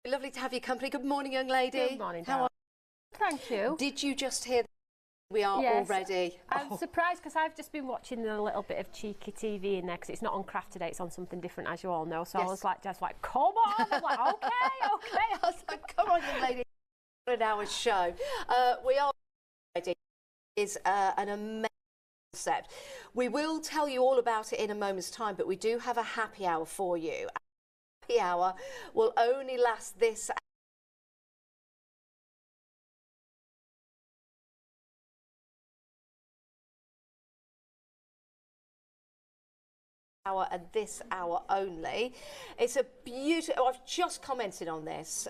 Lovely to have your company. Good morning, young lady. Good morning, How are you? Thank you. Did you just hear that we are all ready? I'm surprised because I've just been watching a little bit of cheeky TV in there because it's not on craft today, it's on something different, as you all know. So I was like, just like, come on. I'm like, okay. I was like, come on, young lady. An hour show. We are ready. Is an amazing concept. We will tell you all about it in a moment's time, but we do have a happy hour for you. Happy hour will only last this hour and this hour only. It's a beautiful, I've just commented on this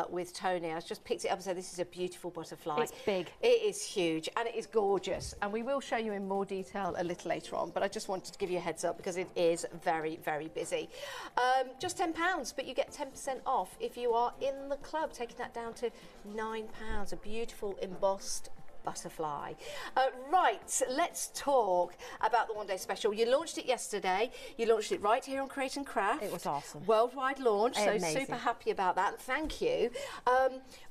with Toni. I just picked it up and said this is a beautiful butterfly. It's big. It is huge and it is gorgeous, and we will show you in more detail a little later on, but I just wanted to give you a heads up because it is very, very busy. Just £10, but you get 10% off if you are in the club, taking that down to £9. A beautiful embossed butterfly. Right, let's talk about the One Day Special. You launched it yesterday. You launched it right here on Create and Craft. It was awesome. Worldwide launch, so amazing. Super happy about that. And thank you.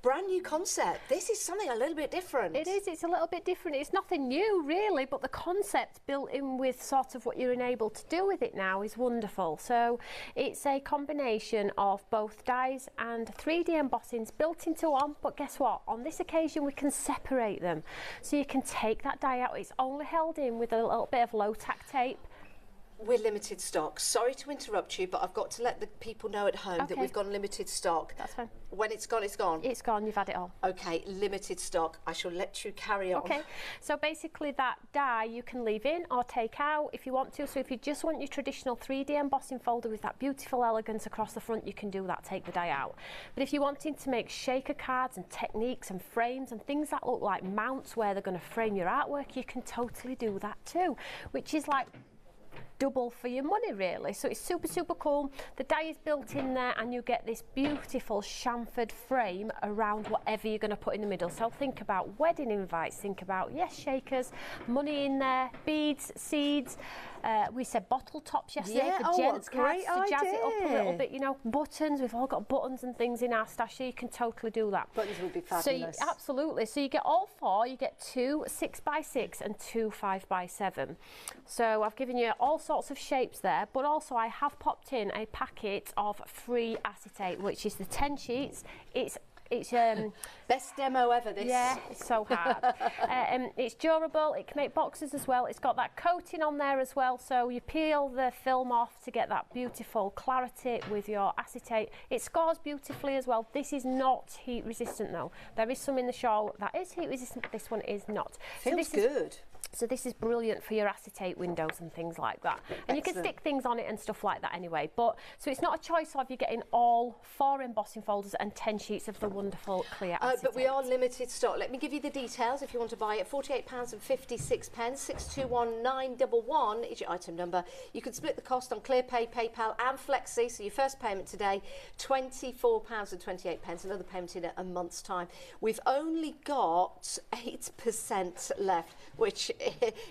Brand new concept. This is something a little bit different. It is. It's a little bit different. It's nothing new, really, but the concept built in with sort of what you're enabled to do with it now is wonderful. So it's a combination of both dies and 3D embossings built into one, but guess what? On this occasion, we can separate them. So you can take that die out. It's only held in with a little bit of low-tack tape. We're limited stock. Sorry to interrupt you, but I've got to let the people know at home that we've got limited stock. That's fine. When it's gone, it's gone. It's gone. You've had it all. Okay, limited stock. I shall let you carry on. Okay, so basically that die you can leave in or take out if you want to. So if you just want your traditional 3D embossing folder with that beautiful elegance across the front, you can do that, take the die out. But if you're wanting to make shaker cards and techniques and frames and things that look like mounts where they're going to frame your artwork, you can totally do that too, which is like double for your money, really. So it's super, super cool. The die is built in there and you get this beautiful chamfered frame around whatever you're going to put in the middle. So think about wedding invites, think about, yes, shakers, money in there, beads, seeds. We said bottle tops yesterday for gents cards to jazz it up a little bit, you know, buttons. We've all got buttons and things in our stash, so you can totally do that. Buttons would be fabulous. So absolutely. So you get all four. You get 2 6x6 and 2 5x7. So I've given you all sorts of shapes there, but also I have popped in a packet of free acetate, which is the 10 sheets. It's best demo ever, this. Yeah, it's so hard. It's durable, it can make boxes as well. It's got that coating on there as well, so you peel the film off to get that beautiful clarity with your acetate. It scores beautifully as well. This is not heat resistant though. There is some in the show that is heat resistant, but this one is not. Feels good. So this is brilliant for your acetate windows and things like that. And you can stick things on it and stuff like that anyway. But so it's not a choice of you getting all 4 embossing folders and 10 sheets of the wonderful clear acetate. But we are limited stock. Let me give you the details if you want to buy it. £48.56. 621911 is your item number. You can split the cost on ClearPay, PayPal and Flexi. So your first payment today, £24.28. Another payment in a month's time. We've only got 8% left, which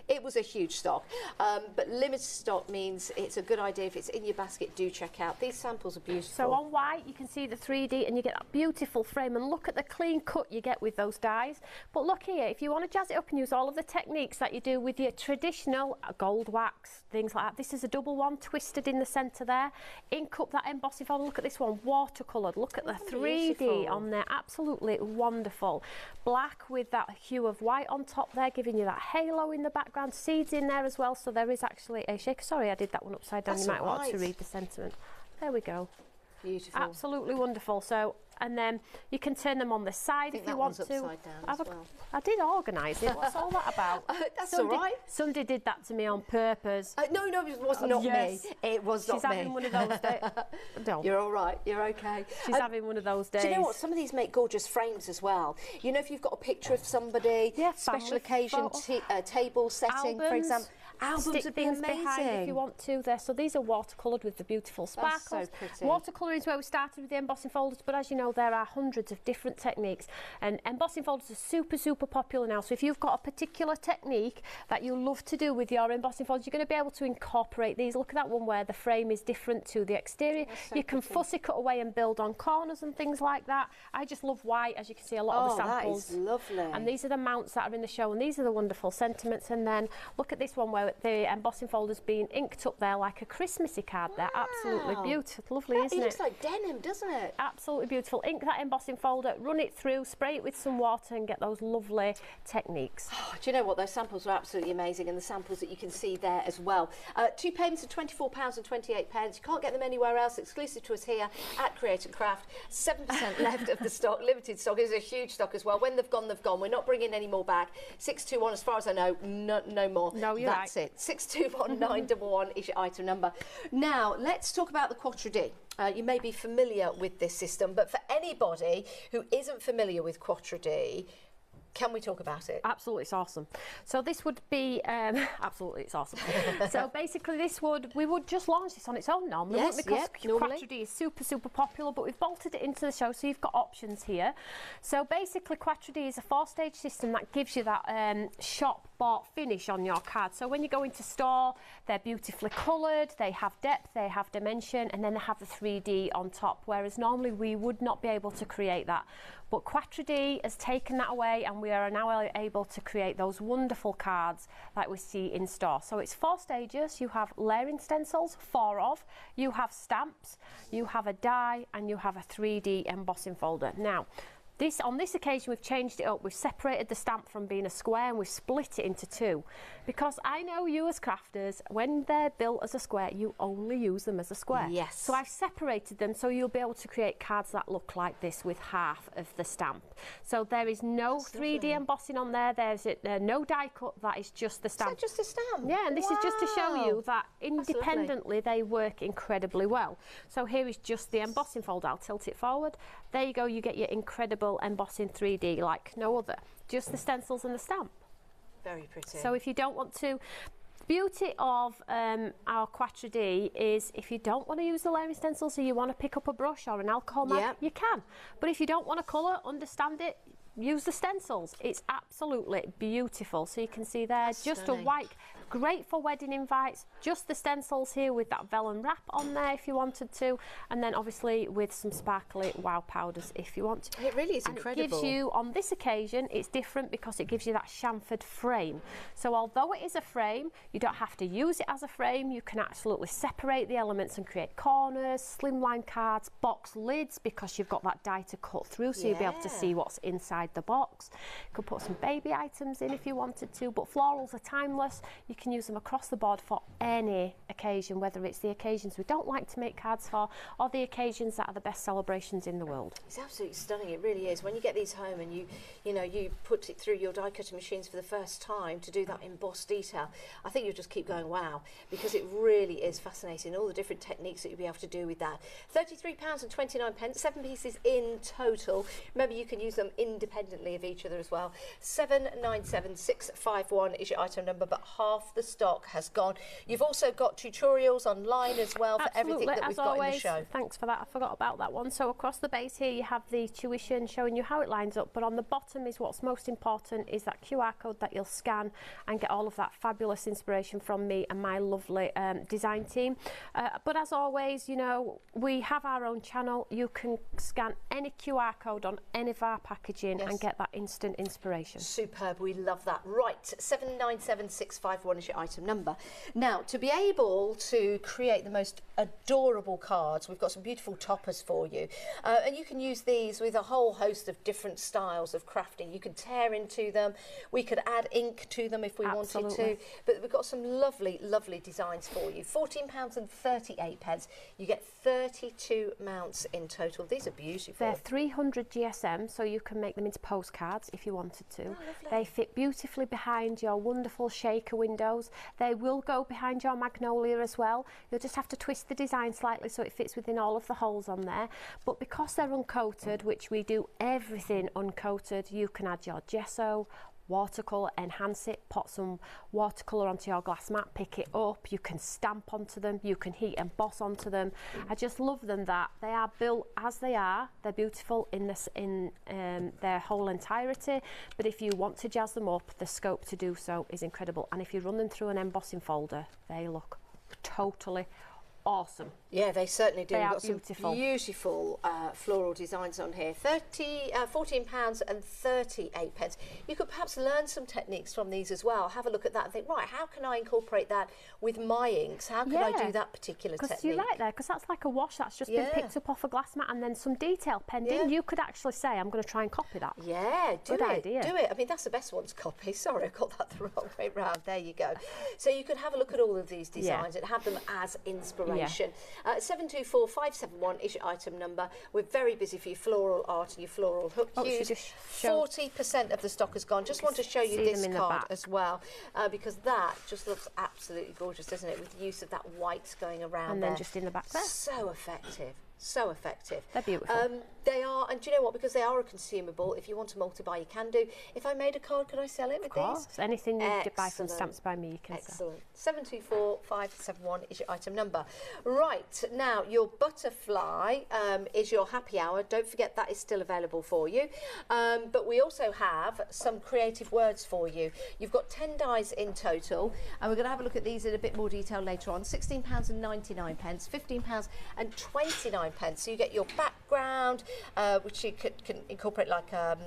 it was a huge stock, but limited stock means it's a good idea. If it's in your basket, do check out. These samples are beautiful. So on white you can see the 3D and you get that beautiful frame, and look at the clean cut you get with those dies. But look here, if you want to jazz it up and use all of the techniques that you do with your traditional gold wax, things like that, this is a double one twisted in the centre there. Ink up that embossing folder. Look at this one, watercoloured. Look at the 3D beautiful on there, absolutely wonderful. Black with that hue of white on top there, giving you that halo in the background, seeds in there as well, so there is actually a shaker. Sorry, I did that one upside down. You might want to read the sentiment. There we go. Beautiful. Absolutely wonderful. So, and then you can turn them on the side if you want to. Upside down as well. I did organise it. What's all that about? That's all right. Somebody did that to me on purpose. No, it was not me. It was not me. She's having one of those days. No. You're all right. You're okay. She's having one of those days. Do you know what? Some of these make gorgeous frames as well. You know, if you've got a picture of somebody, special occasion table setting, for example. Albums stick would be things amazing behind if you want to. There, so these are watercoloured with the beautiful sparkles. That's so pretty. Watercolour is where we started with the embossing folders, but as you know, there are hundreds of different techniques, and embossing folders are super popular now. So if you've got a particular technique that you love to do with your embossing folders, you're going to be able to incorporate these. Look at that one where the frame is different to the exterior. So you can fussy cut away and build on corners and things like that. I just love white, as you can see, a lot of the samples. That is lovely. And these are the mounts that are in the show, and these are the wonderful sentiments. And then look at this one where the embossing folder's been inked up there like a Christmassy card. They're absolutely beautiful, lovely, isn't it? It looks like denim, doesn't it? Absolutely beautiful. Ink that embossing folder, run it through, spray it with some water, and get those lovely techniques. Oh, do you know what? Those samples are absolutely amazing, and the samples that you can see there as well. 2 payments of £24.28. You can't get them anywhere else. Exclusive to us here at Create and Craft. 7% left of the stock. Limited stock. It's a huge stock as well. When they've gone, they've gone. We're not bringing any more back. 621, as far as I know, no more. No, you're That's right. it. 621911 is your item number. Now, let's talk about the Quattro D. You may be familiar with this system, but for anybody who isn't familiar with Quattro D, can we talk about it? Absolutely, it's awesome. So this would be, absolutely, it's awesome. So basically we would just launch this on its own normally, Yes, because normally. Quattro D is super popular, but we've bolted it into the show, so you've got options here. So basically Quattro D is a 4-stage system that gives you that shop bought finish on your card. So when you go into store, they're beautifully coloured, they have depth, they have dimension, and then they have the 3D on top, whereas normally we would not be able to create that. But Quattro D has taken that away, and we are now able to create those wonderful cards that we see in store. So it's 4 stages. You have layering stencils, 4 of. You have stamps, you have a die, and you have a 3D embossing folder. Now, on this occasion, we've changed it up. We've separated the stamp from being a square, and we've split it into 2. Because I know you as crafters, when they're built as a square, you only use them as a square. Yes. So I've separated them so you'll be able to create cards that look like this with half of the stamp. So there is no 3D embossing on there. There's no die cut. That is just the stamp. Is that just a stamp? Yeah, and this is just to show you that lovely. independently they work incredibly well. So here is just the embossing folder. I'll tilt it forward. There you go. You get your incredible embossing 3D like no other. Just the stencils and the stamp. Very pretty. So if you don't want to, the beauty of our Quattro D is if you don't want to use the layering stencils, so you want to pick up a brush or an alcohol mat, you can. But if you don't want to colour, understand it, use the stencils. It's absolutely beautiful. So you can see there, just stunning. a white, great for wedding invites, just the stencils here with that vellum wrap on there if you wanted to, and then obviously with some sparkly wow powders if you want to. It really is And incredible. it gives you, on this occasion, it's different because it gives you that chamfered frame. So although it is a frame, you don't have to use it as a frame. You can absolutely separate the elements and create corners, slimline cards, box lids, because you've got that die to cut through, so you'll be able to see what's inside the box. You could put some baby items in if you wanted to, but florals are timeless. You can use them across the board for any occasion, whether it's the occasions we don't like to make cards for or the occasions that are the best celebrations in the world. It's absolutely stunning. It really is. When you get these home and you put it through your die cutting machines for the first time to do that embossed detail, I think you'll just keep going wow, because it really is fascinating, all the different techniques that you'll be able to do with that. £33.29, 7 pieces in total. Remember, you can use them independently of each other as well. 797651 is your item number, but half the stock has gone. You've also got tutorials online as well for everything that we've got in the show. Thanks for that. I forgot about that one. So across the base here you have the tuition showing you how it lines up, but on the bottom is what's most important, is that QR code that you'll scan and get all of that fabulous inspiration from me and my lovely design team. But as always, you know, we have our own channel. You can scan any QR code on any of our packaging and get that instant inspiration. Superb, we love that. Right, 797651 is your item number. Now, to be able to create the most adorable cards, we've got some beautiful toppers for you. And you can use these with a whole host of different styles of crafting. You can tear into them. We could add ink to them if we wanted to. But we've got some lovely, lovely designs for you. £14.38. You get 32 mounts in total. These are beautiful. They're 300 GSM, so you can make them into postcards if you wanted to. They fit beautifully behind your wonderful shaker windows. They will go behind your magnolia as well. You'll just have to twist the design slightly so it fits within all of the holes on there. But because they're uncoated, which we do everything uncoated, you can add your gesso, watercolour, enhance it, put some watercolour onto your glass mat, pick it up, you can stamp onto them, you can heat emboss onto them. I just love them that they are built as they are. They're beautiful in this their whole entirety, but if you want to jazz them up, the scope to do so is incredible. And if you run them through an embossing folder, they look totally awesome. Yeah, they certainly do. They We've are got beautiful. some beautiful floral designs on here. £14.38. You could perhaps learn some techniques from these as well. Have a look at that and think, right, how can I incorporate that with my inks? How can I do that particular technique? Because you're right there, because that's like a wash that's just been picked up off a glass mat and then some detail penned in. You could actually say, I'm going to try and copy that. Yeah, do Good it. idea. Do it. I mean, that's the best one to copy. Sorry, I got that the wrong way round. There you go. So you could have a look at all of these designs and have them as inspiration. 724571 is your item number. We're very busy for your floral art and your floral hook use. 40% of the stock has gone. Just want to show you this card as well, because that just looks absolutely gorgeous, doesn't it? With the use of that white going around and then just in the back there. So effective. So effective. They're beautiful. They are, and do you know what? Because they are a consumable, if you want to multi-buy, you can do. If I made a card, could I sell it with these? Anything you buy from Stamps by Me, you can sell. Excellent. 724571 is your item number. Right, now your butterfly is your happy hour. Don't forget that is still available for you. But we also have some creative words for you. You've got 10 dies in total, and we're going to have a look at these in a bit more detail later on. £16.99, £15.29. So you get your background, which you can incorporate like a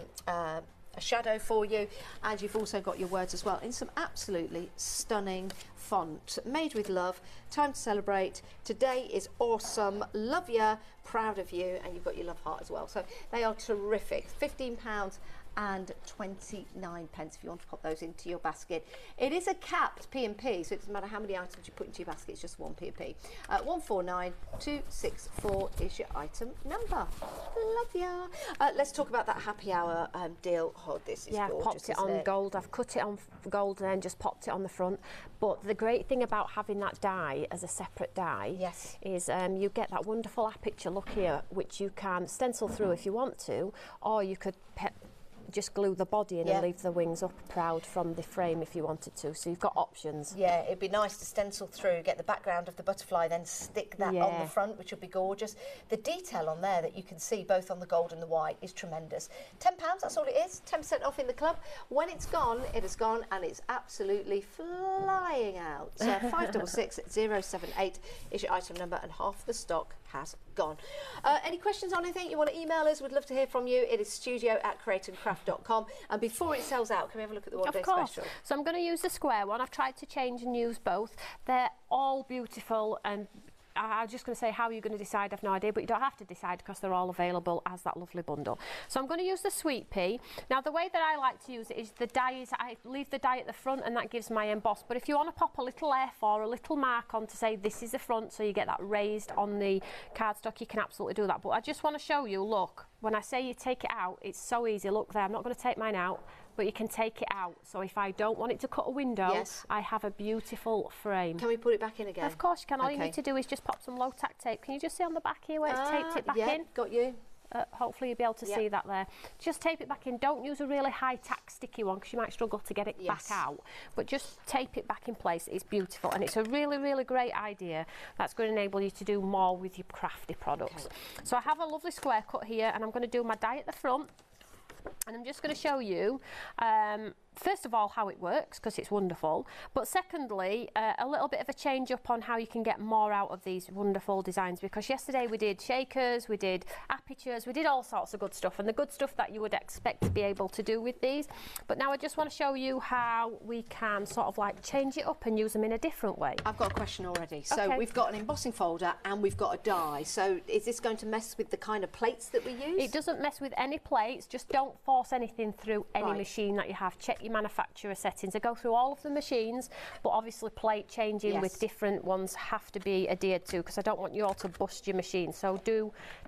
shadow for you, and you've also got your words as well in some absolutely stunning font. Made with love, time to celebrate, today is awesome, love ya, proud of you, and you've got your love heart as well. So they are terrific. £15.29 if you want to pop those into your basket. It is a capped P&P, so it doesn't matter how many items you put into your basket, it's just one P&P. 149264 is your item number. Love ya. Let's talk about that happy hour deal. Oh, this is gorgeous, popped it on gold. I've cut it on gold and then just popped it on the front. But the great thing about having that die as a separate die is you get that wonderful aperture look here, which you can stencil through if you want to, or you could just glue the body in and leave the wings up proud from the frame if you wanted to. So you've got options. Yeah, it'd be nice to stencil through, get the background of the butterfly, then stick that on the front, which would be gorgeous. The detail on there that you can see both on the gold and the white is tremendous. £10, that's all it is. 10% off in the club. When it's gone, it is gone, and it's absolutely flying out. 566078 is your item number, and half the stock has gone. Any questions on anything? You want to email us? We'd love to hear from you. It is studio@createandcraft.com. And before it sells out, can we have a look at the one day special? So I'm going to use the square one. I've tried to change and use both. They're all beautiful, and I'm just going to say how you're going to decide, I've no idea, but you don't have to decide because they're all available as that lovely bundle. So I'm going to use the Sweetpea. Now the way that I like to use it is the die is, I leave the die at the front and that gives my emboss, but if you want to pop a little F or a little mark on to say this is the front, so you get that raised on the cardstock, you can absolutely do that. But I just want to show you, look, when I say you take it out, it's so easy. Look there, I'm not going to take mine out, but you can take it out. So if I don't want it to cut a window, I have a beautiful frame. Can we put it back in again? Of course you can. All you need to do is just pop some low tack tape. Can you just see on the back here where it's taped it back in? Got you. Hopefully you'll be able to see that there. Just tape it back in. Don't use a really high tack sticky one because you might struggle to get it back out. But just tape it back in place. It's beautiful, and it's a really, really great idea that's going to enable you to do more with your crafty products. So I have a lovely square cut here, and I'm going to do my die at the front. And I'm just going to show you, first of all, how it works, because it's wonderful. But secondly, a little bit of a change up on how you can get more out of these wonderful designs. Because yesterday we did shakers, we did apertures, we did all sorts of good stuff. And the good stuff that you would expect to be able to do with these. But now I just want to show you how we can sort of like change it up and use them in a different way. I've got a question already. So we've got an embossing folder and we've got a die. So is this going to mess with the kind of plates that we use? It doesn't mess with any plates. Just don't force anything through any machine that you have. Check your manufacturer settings. I go through all of the machines, but obviously plate changing with different ones have to be adhered to, because I don't want you all to bust your machine. So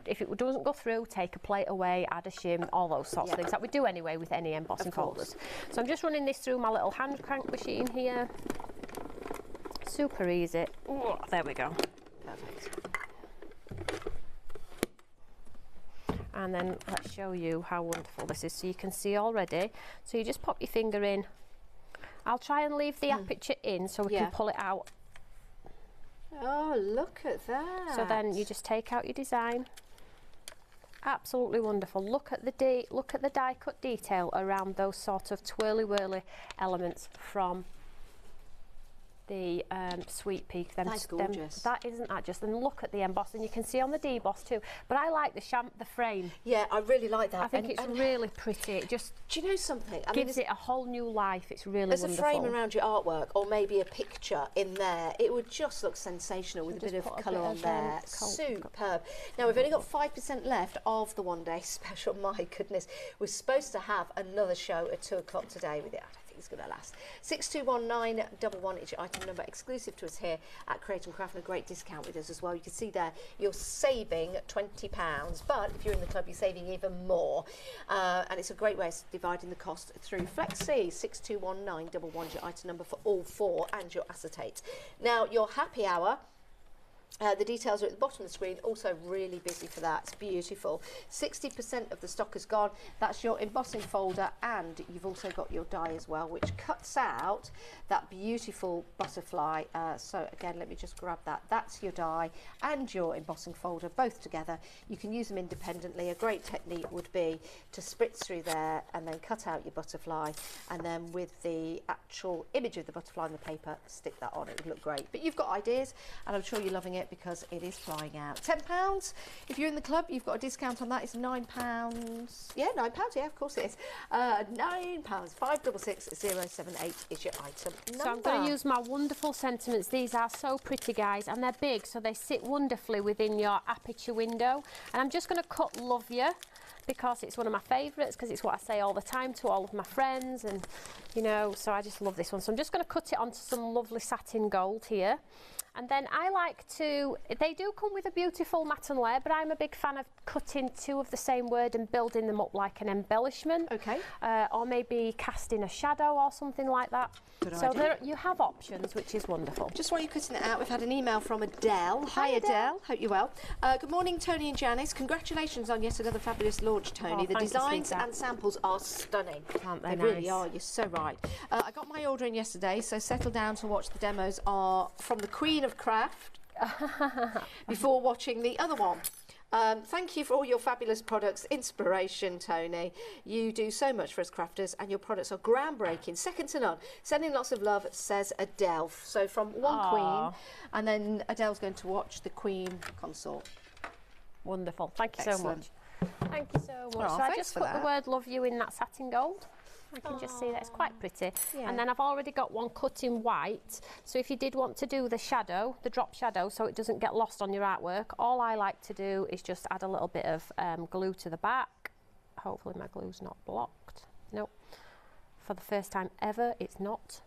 if it doesn't go through, take a plate away, add a shim, all those sorts of things that we do anyway with any embossing folders. So I'm just running this through my little hand crank machine here. Super easy. There we go. Perfect. And then let's show you how wonderful this is. So you can see already. So you just pop your finger in. I'll try and leave the aperture in so we can pull it out. Oh, look at that. So then you just take out your design. Absolutely wonderful. Look at the die cut detail around those sort of twirly whirly elements from the Sweetpea. That's gorgeous. That isn't that just? And look at the embossing. You can see on the deboss too. But I like the frame. Yeah, I really like that. I think it's really pretty. It just do you know something? I gives it a whole new life. It's really there's wonderful. a frame around your artwork, or maybe a picture in there. It would just look sensational with a bit of colour on there. Superb. Now we've only got 5% left of the one day special. My goodness, we're supposed to have another show at 2 o'clock today with it. It's going to last. 621911 is your item number, exclusive to us here at Create and Craft, and a great discount with us as well. You can see there you're saving £20, but if you're in the club you're saving even more, and it's a great way of dividing the cost through Flexi. 621911 is your item number for all four, and your acetate. Now your happy hour, the details are at the bottom of the screen. Also really busy for that. It's beautiful. 60% of the stock is gone. That's your embossing folder, and you've also got your die as well, which cuts out that beautiful butterfly. So again, let me just grab that. That's your die and your embossing folder, both together. You can use them independently. A great technique would be to spritz through there and then cut out your butterfly, and then with the actual image of the butterfly on the paper, stick that on. It would look great. But you've got ideas, and I'm sure you're loving it, because it is flying out. £10. If you're in the club, you've got a discount on that. It's £9. Yeah, £9. Yeah, of course it is. £9. 566078 is your item number. So I'm going to use my wonderful sentiments. These are so pretty, guys, and they're big, so they sit wonderfully within your aperture window. And I'm just going to cut Love You, because it's one of my favourites, because it's what I say all the time to all of my friends, and you know, so I just love this one. So I'm just going to cut it onto some lovely satin gold here. And then I like to, they do come with a beautiful matte and layer, but I'm a big fan of cutting two of the same word and building them up like an embellishment. Okay. Or maybe casting a shadow or something like that. Good so idea. you have options, which is wonderful. Just while you're cutting it out, we've had an email from Adele. Hi Adele. Hope you're well. Good morning, Tony and Janice. Congratulations on yet another fabulous launch, Tony. The designs and samples are stunning. Aren't they nice? Really are. You're so right. I got my order in yesterday, so settle down to watch the demos are from the Queen of Craft before watching the other one. Thank you for all your fabulous products. Inspiration, Tony. You do so much for us crafters, and your products are groundbreaking, second to none. Sending lots of love, says Adele. So from one Queen, and then Adele's going to watch the Queen consort. Wonderful. Thank you so much. Thank you so much. Oh, so I just put the word love you in that satin gold. I can just see that it's quite pretty. Yeah. And then I've already got one cut in white. So if you did want to do the shadow, the drop shadow, so it doesn't get lost on your artwork, all I like to do is just add a little bit of glue to the back. Hopefully my glue's not blocked. Nope. For the first time ever, it's not.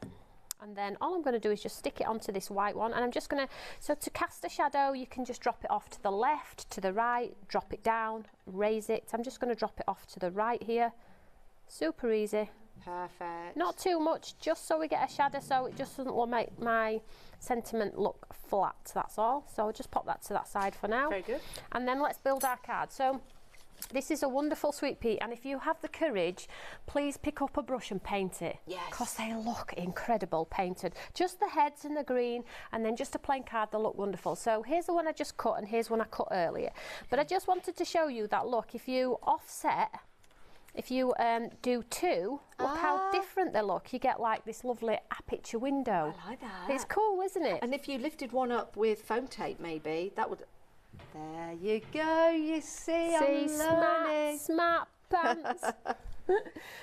And then all I'm going to do is just stick it onto this white one, and I'm just going to, so to cast a shadow, you can just drop it off to the left, to the right, drop it down, raise it. I'm just going to drop it off to the right here. Super easy. Perfect. Not too much, just so we get a shadow, so it just doesn't make my sentiment look flat, that's all. So I'll just pop that to that side for now. Very good. And then let's build our card. So this is a wonderful Sweetpea, and if you have the courage, please pick up a brush and paint it. Yes. Because they look incredible painted. Just the heads and the green, and then just a plain card, they look wonderful. So here's the one I just cut, and here's one I cut earlier. But I just wanted to show you that, look, if you offset, if you do two, look how different they look. You get like this lovely aperture window. I like that. It's cool, isn't it? And if you lifted one up with foam tape, maybe, that would... There you go, you see, I'm learning. Smart pants.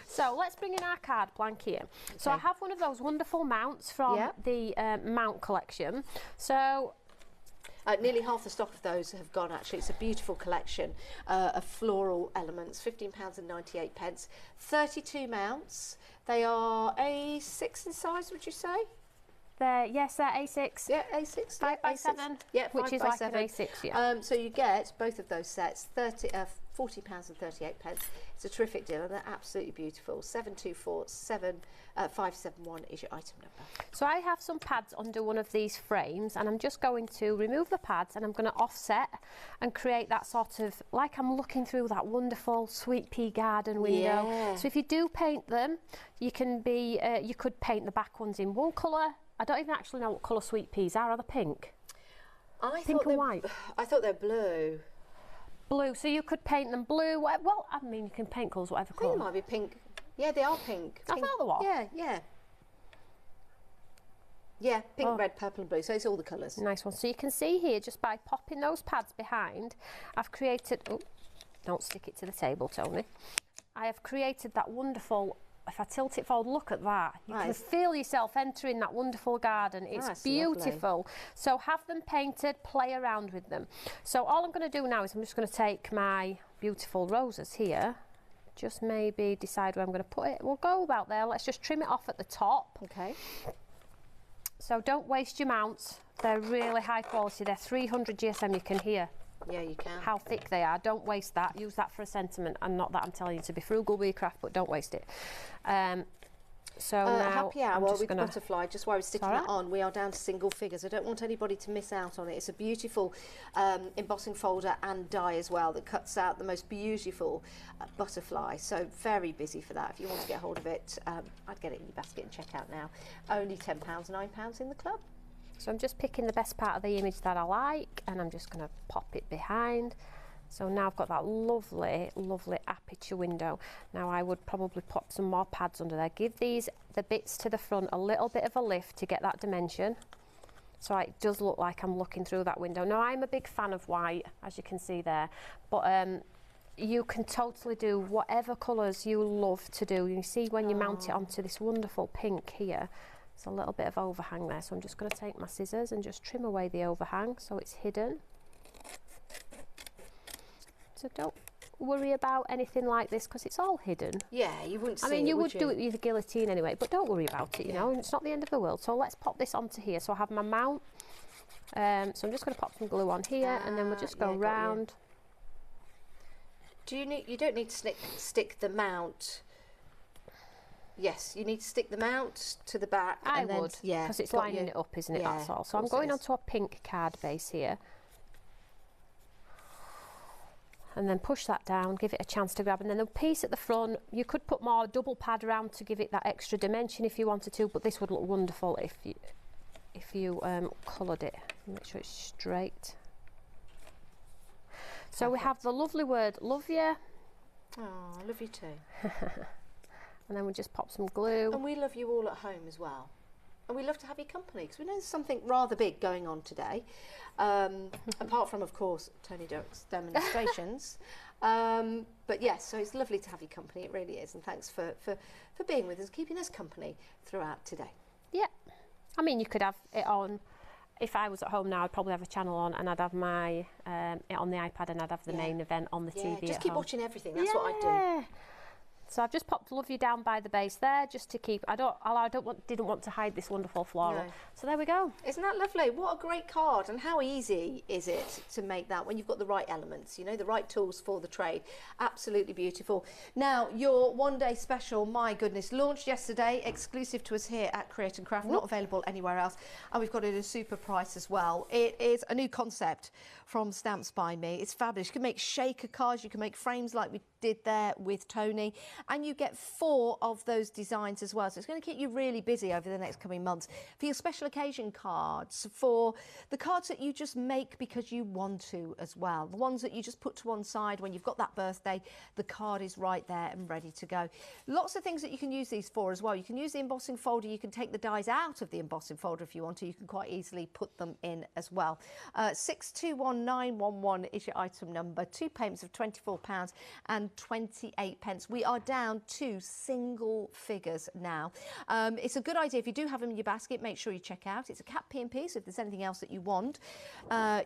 So let's bring in our card blank here. Okay. So I have one of those wonderful mounts from the mount collection. So... nearly half the stock of those have gone, actually. It's a beautiful collection of floral elements, £15.98. 32 mounts. They are a 6 in size, would you say? Yes, they're A6. Yeah, A6. 5 by 7. Yeah, which is like an A6. Yeah. So you get both of those sets, £40.38. It's a terrific deal, and they're absolutely beautiful. 7247 is your item number. So I have some pads under one of these frames, and I'm just going to remove the pads, and I'm going to offset and create that sort of, like I'm looking through that wonderful Sweetpea garden window. Yeah. So if you do paint them, you can be, you could paint the back ones in one colour. I don't even actually know what colour sweet peas are. Are they pink? Pink and white. I thought they're blue. Blue. So you could paint them blue. Well, I mean, you can paint colours whatever colour. I think they might be pink. Yeah, they are pink. I thought they were. Yeah, yeah. Yeah, pink, red, purple and blue. So it's all the colours. Nice one. So you can see here, just by popping those pads behind, I've created... Oh, don't stick it to the table, Tony. I have created that wonderful... If I tilt it forward, look at that. You can feel yourself entering that wonderful garden. It's beautiful. Lovely. So have them painted, play around with them. So all I'm going to do now is I'm just going to take my beautiful roses here, just maybe decide where I'm going to put it. We'll go about there. Let's just trim it off at the top. Okay. So don't waste your mounts. They're really high quality. They're 300 GSM, you can hear. Yeah, you can. How thick they are. Don't waste that. Use that for a sentiment, and not that I'm telling you to be frugal with your craft, but don't waste it. So now happy hour with butterfly, just while we're sticking that on, we are down to single figures. I don't want anybody to miss out on it. It's a beautiful embossing folder and die as well that cuts out the most beautiful butterfly. So very busy for that. If you want to get hold of it, I'd get it in your basket and check out now. Only £10, £9 in the club. So I'm just picking the best part of the image that I like, and I'm just going to pop it behind. So now I've got that lovely, lovely aperture window. Now I would probably pop some more pads under there. Give the bits to the front a little bit of a lift to get that dimension. So it does look like I'm looking through that window. Now I'm a big fan of white, as you can see there, but you can totally do whatever colours you love to do. You see when you mount it onto this wonderful pink here, there's a little bit of overhang there. So I'm just going to take my scissors and just trim away the overhang so it's hidden. So don't worry about anything like this because it's all hidden. Yeah, you wouldn't see it, I mean, you would do it with the guillotine anyway, but don't worry about it, you know, it's not the end of the world. So let's pop this onto here. So I have my mount. So I'm just going to pop some glue on here, and then we'll just go round. You don't need to stick the mount. Yes, you need to stick the mount to the back. I would, because it's lining it up, isn't it? Yeah, that's all. So I'm going onto a pink card base here. And then push that down, give it a chance to grab, and then the piece at the front, you could put more double pad around to give it that extra dimension if you wanted to, but this would look wonderful if you coloured it. Make sure it's straight. So perfect. We have the lovely word love you. Oh, I love you too. And then we just pop some glue. And we love you all at home as well. And we love to have your company because we know there's something rather big going on today. Apart from, of course, Toni Duck's demonstrations. But yes, so it's lovely to have your company. It really is. And thanks for being with us, keeping us company throughout today. Yeah. I mean, you could have it on. If I was at home now, I'd probably have a channel on, and I'd have my it on the iPad, and I'd have the main event on the TV. Just keep watching everything. That's what I'd do. So I've just popped Love You down by the base there, just to keep. Didn't want to hide this wonderful floral. No. So there we go. Isn't that lovely? What a great card, and how easy is it to make that when you've got the right elements, you know, the right tools for the trade. Absolutely beautiful. Now your one-day special, my goodness, launched yesterday, exclusive to us here at Create and Craft, not available anywhere else, and we've got it at a super price as well. It is a new concept from Stamps by Me. It's fabulous. You can make shaker cards, you can make frames like we did there with Toni, and you get 4 of those designs as well. So it's going to keep you really busy over the next coming months for your special occasion cards, for the cards that you just make because you want to as well. The ones that you just put to one side when you've got that birthday, the card is right there and ready to go. Lots of things that you can use these for as well. You can use the embossing folder. You can take the dies out of the embossing folder if you want to. You can quite easily put them in as well. 621911 is your item number. 2 payments of £24 and 28 pence. We are down to single figures now. It's a good idea if you do have them in your basket, make sure you check out. It's a cap P&P, so if there's anything else that you want,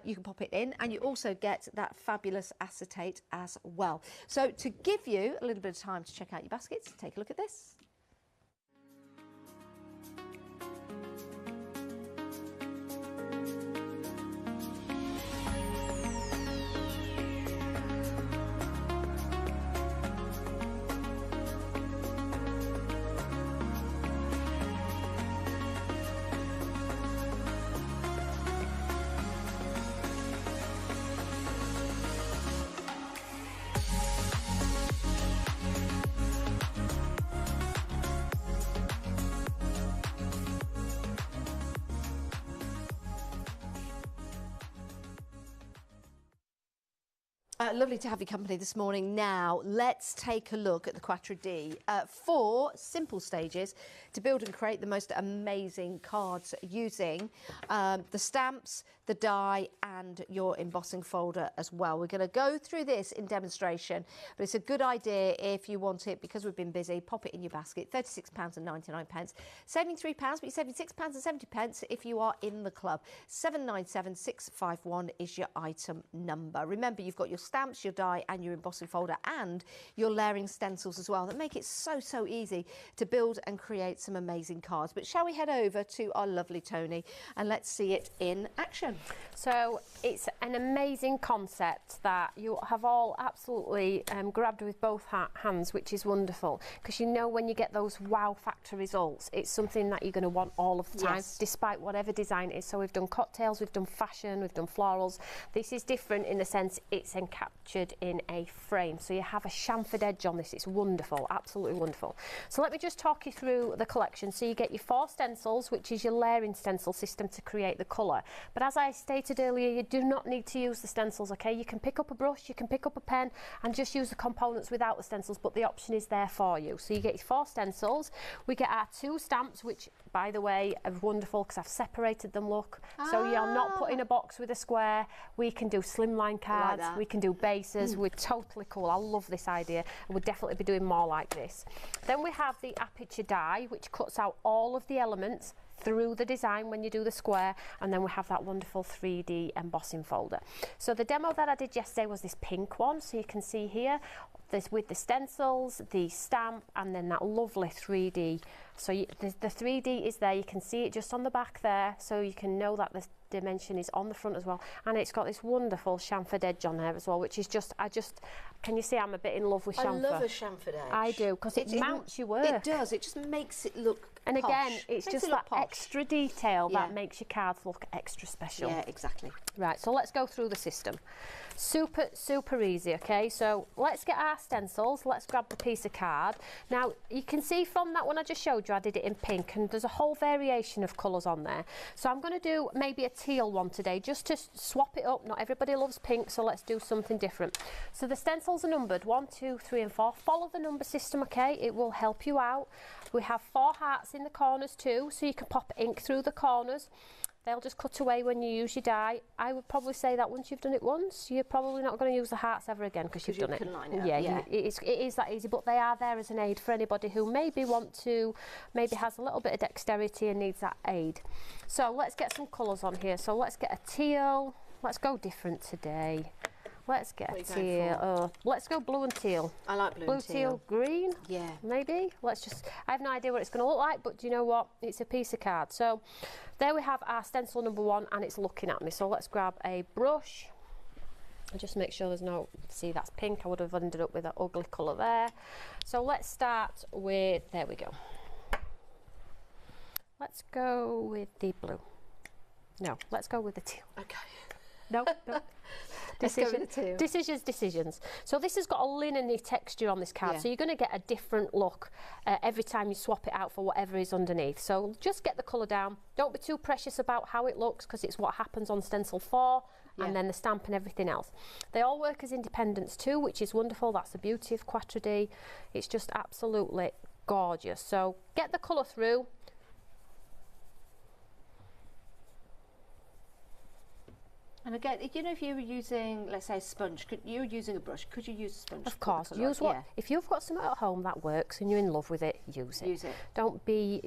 you can pop it in, and you also get that fabulous acetate as well. So to give you a little bit of time to check out your baskets, take a look at this. Lovely to have your company this morning. Now, let's take a look at the Quatre D. 4 simple stages to build and create the most amazing cards using the stamps, the die and your embossing folder as well. We're going to go through this in demonstration, but it's a good idea if you want it, because we've been busy, pop it in your basket. £36.99. Saving £3, but you're saving £6.70 if you are in the club. 797651 is your item number. Remember, you've got your stamps, your die and your embossing folder and your layering stencils as well that make it so easy to build and create some amazing cards. But shall we head over to our lovely Toni and let's see it in action. So it's an amazing concept that you have all absolutely grabbed with both hands, which is wonderful, because you know when you get those wow factor results, it's something that you're going to want all of the time, despite whatever design it is. So we've done cocktails, we've done fashion, we've done florals. This is different in the sense it's encaptured in a frame, so you have a chamfered edge on this. It's wonderful, absolutely wonderful. So let me just talk you through the collection. So you get your 4 stencils, which is your layering stencil system to create the colour. But as I stated earlier, you do not need to use the stencils, okay? You can pick up a brush, you can pick up a pen and just use the components without the stencils, but the option is there for you. So you get your 4 stencils. We get our 2 stamps, which by the way are wonderful because I've separated them, look. So you're not put in a box with a square. We can do slimline cards, like we can do bases. We're totally cool. I love this idea and we'll definitely be doing more like this. Then we have the Attribution die, which cuts out all of the elements through the design when you do the square, and then we have that wonderful 3D embossing folder. So the demo that I did yesterday was this pink one, so you can see here this with the stencils, the stamp and then that lovely 3D. So the 3D is there, you can see it just on the back there, so you can know that the dimension is on the front as well, and it's got this wonderful chamfered edge on there as well, which is just, can you see I'm a bit in love with chamfer? I love a chamfered edge. I do, because it mounts your work. It does, it just makes it look and posh. Again, it's just that extra detail that makes your cards look extra special. Yeah, exactly. Right, so let's go through the system. Super easy, okay? So let's get our stencils, let's grab the piece of card. Now, you can see from that one I just showed you, I did it in pink, and there's a whole variation of colours on there. So I'm going to do maybe a teal one today, just to swap it up. Not everybody loves pink, so let's do something different. So the stencils are numbered 1, 2, 3 and 4. Follow the number system, okay? It will help you out. We have 4 hearts in the corners too, so you can pop ink through the corners. They'll just cut away when you use your die. I would probably say that once you've done it once, you're probably not going to use the hearts ever again because you've done it. It is that easy, but they are there as an aid for anybody who maybe has a little bit of dexterity and needs that aid. So let's get some colours on here. So let's get a teal. Let's go different today. Let's get a teal. Let's go blue and teal. I like blue and teal. Teal, green. Yeah. Maybe. I have no idea what it's going to look like, but do you know what? It's a piece of card. So there we have our stencil number 1, and it's looking at me. So let's grab a brush and just make sure there's no. See, that's pink. I would have ended up with an ugly colour there. So let's start with. There we go. Let's go with the blue. No, let's go with the teal. Okay. No. Decisions. So this has got a linen-y texture on this card, so you're going to get a different look every time you swap it out for whatever is underneath. So just get the colour down. Don't be too precious about how it looks, because it's what happens on stencil 4 and then the stamp and everything else. They all work as independents too, which is wonderful. That's the beauty of Quatre D. It's just absolutely gorgeous. So get the colour through. And again, you know, if you were using, let's say, a sponge, you're using a brush, could you use a sponge? Of course, use what. If you've got something at home that works and you're in love with it, use it. Use it. Don't be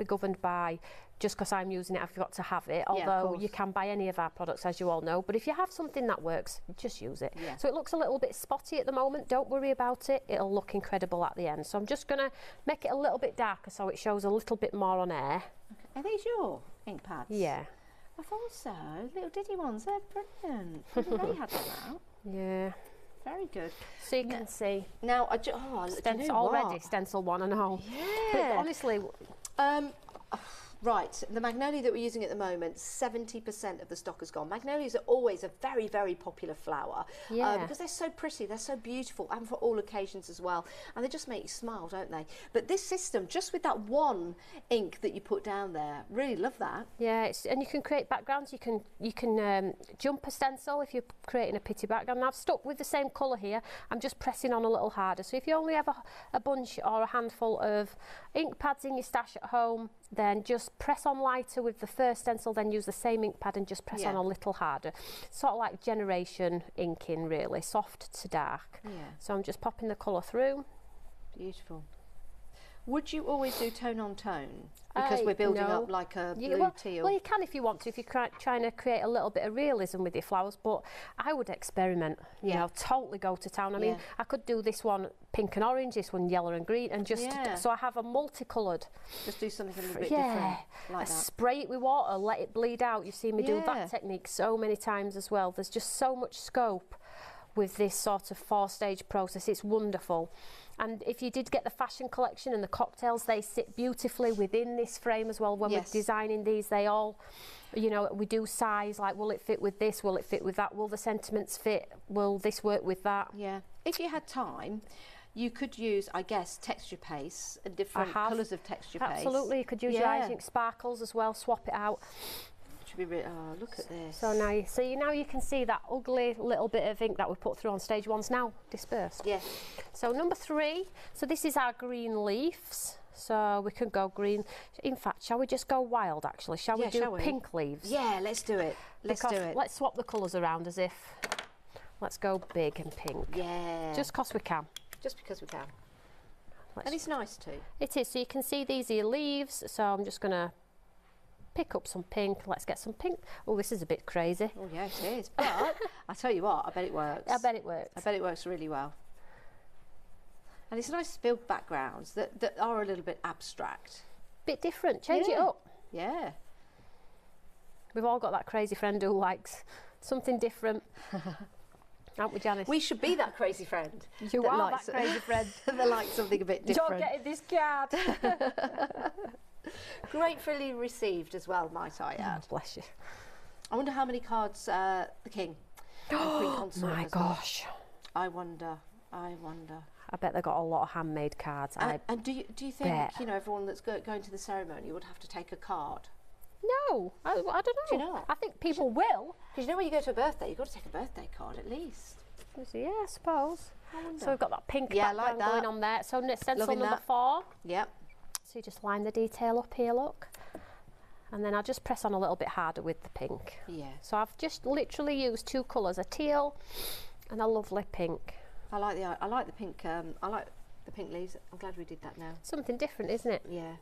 governed by just because I'm using it, I've got to have it. Although you can buy any of our products, as you all know. But if you have something that works, just use it. Yeah. So it looks a little bit spotty at the moment. Don't worry about it. It'll look incredible at the end. So I'm just going to make it a little bit darker so it shows a little bit more on air. Okay. Are these your ink pads? Yeah. I thought so. Little diddy ones. They're brilliant. They had them out. Yeah. Very good. So you can see. Now, stencil already. Stencil 1 and all. Yeah. But honestly. Right, the magnolia that we're using at the moment, 70% of the stock has gone. Magnolias are always a very, very popular flower because they're so pretty, they're so beautiful, and for all occasions as well. And they just make you smile, don't they? But this system, just with that one ink that you put down there, really love that. Yeah, and you can create backgrounds. You can jump a stencil if you're creating a pretty background. And I've stuck with the same colour here. I'm just pressing on a little harder. So if you only have a bunch or a handful of ink pads in your stash at home, then just press on lighter with the first stencil, then use the same ink pad and just press on a little harder. Sort of like generation inking, really, soft to dark. Yeah. So I'm just popping the colour through. Beautiful. Would you always do tone on tone? Because we're building up like a blue teal. Well, you can if you want to, if you're trying to create a little bit of realism with your flowers, but I would experiment, you know, totally go to town. I mean, I could do this one pink and orange, this one yellow and green, and just, so I have a multicoloured. Just do something a little bit different, like that. Spray it with water, let it bleed out. You've seen me do that technique so many times as well. There's just so much scope with this sort of 4-stage process. It's wonderful. And if you did get the fashion collection and the cocktails, they sit beautifully within this frame as well. When we're designing these, they all, you know, we do size, like will it fit with this, will it fit with that, will the sentiments fit, will this work with that? Yeah. If you had time, you could use, I guess, texture paste and different colours of texture paste. Absolutely, you could use your ink sparkles as well, swap it out. Oh, look at this. So now, now you can see that ugly little bit of ink that we put through on stage 1's now dispersed. Yeah. So number 3, so this is our green leaves. So we can go green. In fact, shall we just go wild actually? Shall we do pink leaves? Yeah, let's do it. Let's do it. Let's swap the colours around as if, let's go big and pink. Yeah. Just because we can. Just because we can. And it's nice too. It is. So you can see these are your leaves. So I'm just going to pick up some pink. Let's get some pink. Oh, this is a bit crazy. Oh, yeah, it is. But I tell you what, I bet it works. I bet it works. I bet it works really well. And it's nice to build backgrounds that are a little bit abstract. Bit different. Change it up. Yeah. We've all got that crazy friend who likes something different. Aren't we, Janice? We should be that crazy friend. You are that crazy friend. That likes something a bit different. You're getting this card. Gratefully received as well, might I add. Oh, bless you. I wonder how many cards the King and Queen Consort my gosh. I wonder. I bet they've got a lot of handmade cards. And do you think, you know, everyone that's going to the ceremony would have to take a card? No, I don't know. Do you know? I think people will. Because you know when you go to a birthday, you've got to take a birthday card at least. Yeah, I suppose. I So we've got that pink background going on there. So stencil number 4. Yep. So you just line the detail up here, look. And then I'll just press on a little bit harder with the pink. Yeah. So I've just literally used 2 colours, a teal and a lovely pink. I like the pink. I like the pink leaves. I'm glad we did that now. Something different, isn't it? Yeah.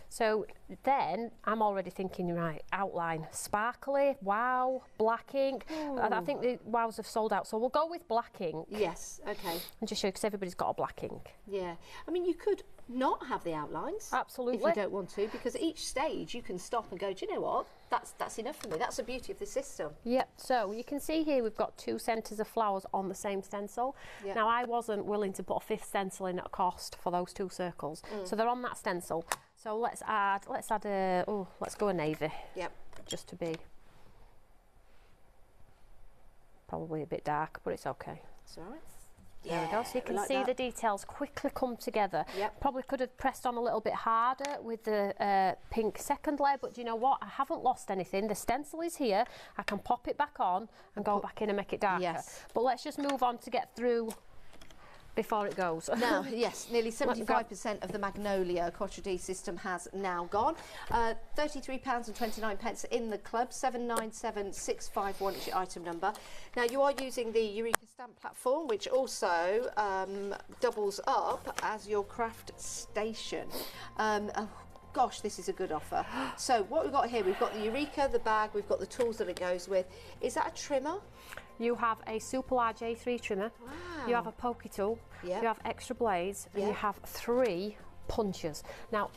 So then I'm already thinking, right, outline, sparkly, wow, black ink. I think the wows have sold out, so we'll go with black ink. Yes, okay. And just show you, because everybody's got a black ink. Yeah. I mean, you could not have the outlines. Absolutely. If you don't want to, because each stage you can stop and go, do you know what? That's enough for me. That's the beauty of the system. Yep. So you can see here we've got 2 centres of flowers on the same stencil. Yep. Now I wasn't willing to put a 5th stencil in at cost for those 2 circles. So they're on that stencil. So let's go a navy. Yep. Just to be probably a bit dark, but it's okay. It's all right. There we go. So you can see the details quickly come together. Yep. Probably could have pressed on a little bit harder with the pink second layer, but do you know what? I haven't lost anything. The stencil is here. I can pop it back on and go back in and make it darker. Yes. But let's just move on to get through before it goes. Now, yes, nearly 75% of the Magnolia Cottredee system has now gone. £33.29 in the club, 797651 is your item number. Now, you are using the Eureka stamp platform, which also doubles up as your craft station. Oh, gosh, this is a good offer. So what we've got here, we've got the Eureka, the bag, we've got the tools that it goes with. Is that a trimmer? You have a super large A3 trimmer, you have a pokey tool, you have extra blades, and you have 3 punches. Now,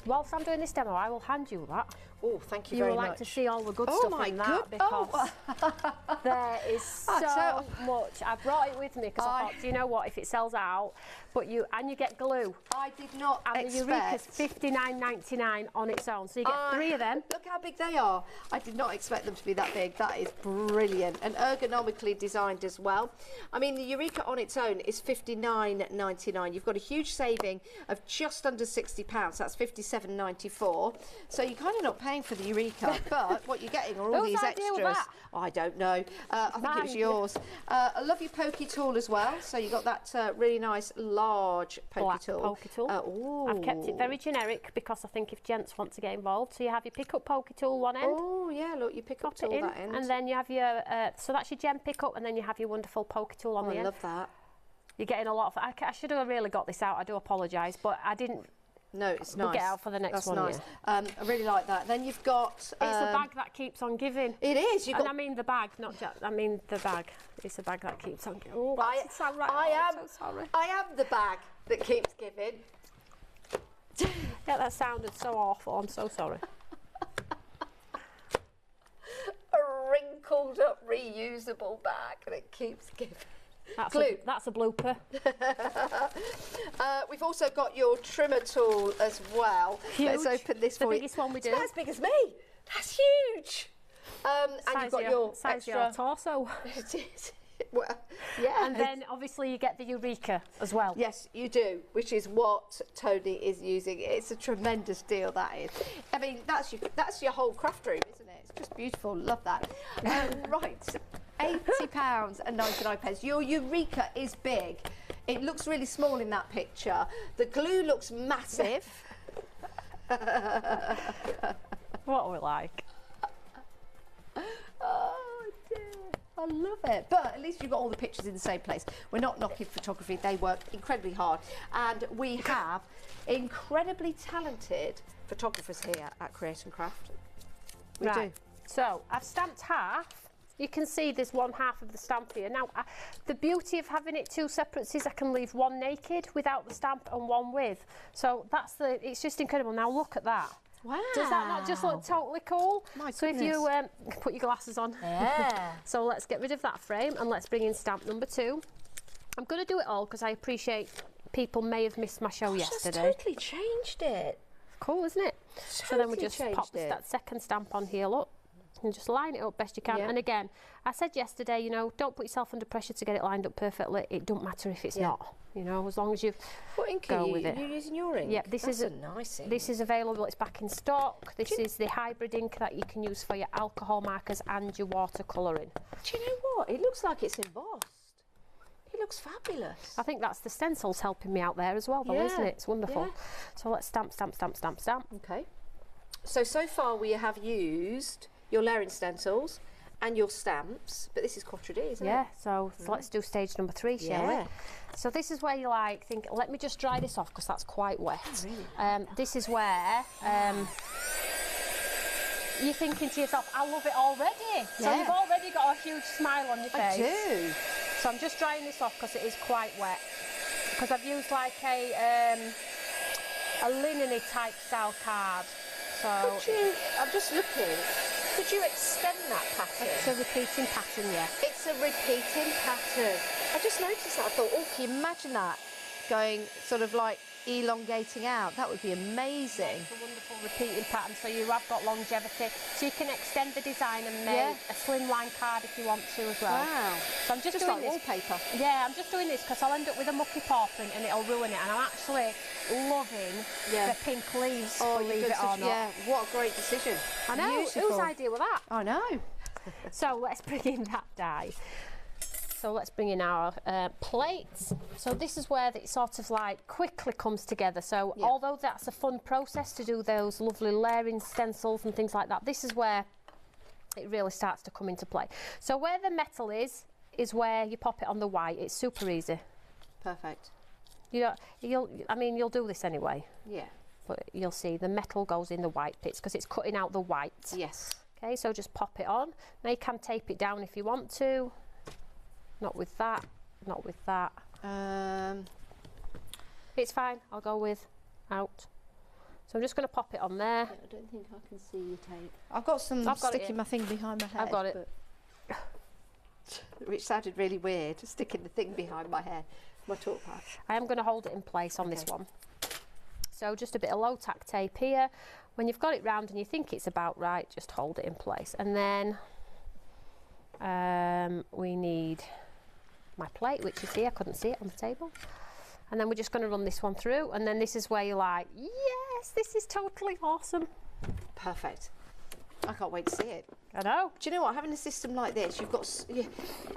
whilst I'm doing this demo, I will hand you that. Oh, thank you You very will much. like to see all the good Oh stuff my in that, because there is so much. I brought it with me because I thought, do you know what, if it sells out, but you get glue. I did not and expect. the Eureka's $59.99 on its own, so you get 3 of them. Look how big they are. I did not expect them to be that big. That is brilliant and ergonomically designed as well. I mean, the Eureka on its own is $59.99. You've got a huge saving of just under £60. That's $57.94. So you're kind of not paying for the Eureka, but what you're getting are all these extras. Oh, I don't know. I think it was yours. I love your pokey tool as well. So you got that really nice large pokey tool. I've kept it very generic because I think if gents want to get involved, so you have your pick-up pokey tool one end. Oh yeah, look, your pick-up tool that end. And then you have your, so that's your gem pick-up, and then you have your wonderful pokey tool on the end. I love that. You're getting a lot of, I should have really got this out, I do apologise, but I didn't. No, it's nice. We'll get out for the next one. That's nice. I really like that. Then you've got... it's the bag that keeps on giving. It is. I mean the bag, not just... I mean the bag. It's the bag that keeps on giving. Oh, that's right. I'm so sorry. I am the bag that keeps giving. Yeah, that sounded so awful. I'm so sorry. A wrinkled up reusable bag that keeps giving. That's a blooper. We've also got your trimmer tool as well. Huge. Let's open this for you. The biggest one we do. It's not as big as me. That's huge. And you've got your size extra... your torso. It is. Well, yeah. And then obviously you get the Eureka as well. Yes, you do, which is what Toni is using. It's a tremendous deal, that is. I mean, that's your whole craft room, isn't it? It's just beautiful. Love that. Right. £80.99. Your Eureka is big. It looks really small in that picture. The glue looks massive. What are we like? Oh dear, I love it. But at least you've got all the pictures in the same place. We're not knocking photography. They work incredibly hard. And we have incredibly talented photographers here at Create and Craft. We do. So I've stamped half. You can see there's one half of the stamp here. Now, the beauty of having it 2 separates is I can leave one naked without the stamp and one with. So it's just incredible. Now look at that. Wow. Does that not just look totally cool? My so goodness. if you put your glasses on. Yeah. So let's get rid of that frame and let's bring in stamp number 2. I'm going to do it all because I appreciate people may have missed my show yesterday. That's totally changed it. Cool, isn't it? Totally so then we just pop it. that second stamp on here, look. And just line it up best you can. Yeah. And again, I said yesterday, you know, don't put yourself under pressure to get it lined up perfectly. It don't matter if it's not, you know, as long as you go with it. You're using your ink? Yeah, this is a nice ink. This is available. It's back in stock. This is the hybrid ink that you can use for your alcohol markers and your watercolouring. Do you know what? It looks like it's embossed. It looks fabulous. I think that's the stencils helping me out there as well, though, isn't it? It's wonderful. Yeah. So let's stamp, stamp, stamp, stamp, stamp. Okay. So far we have used your layering stencils and your stamps, but this is Quatre D, isn't it? Yeah, so let's do stage number 3, shall we? So this is where you think, let me just dry this off because that's quite wet. Oh, really? This is where you're thinking to yourself, I love it already. So you've already got a huge smile on your face. I do. So I'm just drying this off because it is quite wet. Because I've used like a linen-y type style card. So I'm just looking. Could you extend that pattern? It's a repeating pattern, yeah. It's a repeating pattern. I just noticed that. I thought, oh, can you imagine that going sort of like elongating out? That would be amazing. It's a wonderful repeating pattern, so you have got longevity. So you can extend the design and make a slimline card if you want to as well. Wow. So I'm just doing like this. Wallpaper. Yeah, I'm just doing this because I'll end up with a mucky paw print and it'll ruin it. And I'm actually loving the pink leaves, believe it or not. Yeah, what a great decision. I know. Beautiful. Whose idea was that? I know. So let's bring in that die. So let's bring in our plates. So this is where it sort of like quickly comes together. So although that's a fun process to do those lovely layering stencils and things like that, this is where it really starts to come into play. So where the metal is where you pop it on the white. It's super easy. Perfect. You'll do this anyway. Yeah. But you'll see the metal goes in the white bits because it's cutting out the white. Yes. Okay, so just pop it on. Now you can tape it down if you want to. Not with that, not with that. It's fine, I'll go with out. So I'm just going to pop it on there. I don't think I can see your tape. I've got sticking my thing behind my head. I've got it. Which sounded really weird, sticking the thing behind my head. My talk pad. I am going to hold it in place on this one. So just a bit of low tack tape here. When you've got it round and you think it's about right, just hold it in place. And then we need my plate, which is here. I couldn't see it on the table. And then we're just going to run this one through. And then this is where you're like, yes, this is totally awesome. Perfect. I can't wait to see it. I know. Do you know what? Having a system like this, you've got,